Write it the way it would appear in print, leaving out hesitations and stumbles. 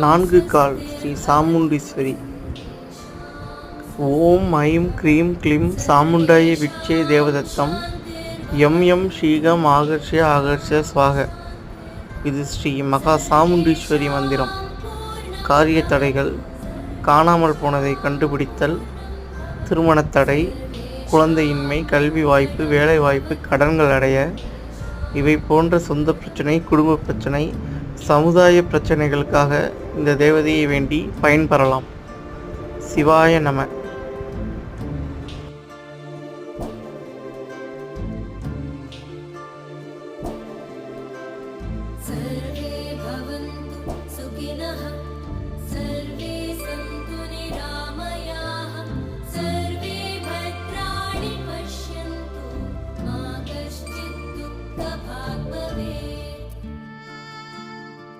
நான்கு கால் ஸ்ரீ சாமுண்டீஸ்வரி. ஓம் I'm cream க்ளீம் சாமுண்டாய விட்சே தேவதத்தம் M M ஸ்ரீகம் ஆகர்ஷ்ய ஆகர்ஷ்ய ஸ்வாக. இது ஸ்ரீ மகா சாமுண்டீஸ்வரி மந்திரம். காரிய தடைகள், காணாமல் போனதை கண்டுபிடித்தல், திருமணத்தடை, குழந்தையின்மை, கல்வி வாய்ப்பு, வேலை வாய்ப்பு, கடன்கள் அடைய, இவை போன்ற சொந்த பிரச்சனை, குடும்ப பிரச்சனை, சமுதாய பிரச்சனைகளுக்காக இந்த தேவதையை வேண்டி பயன்பெறலாம். சிவாய நம.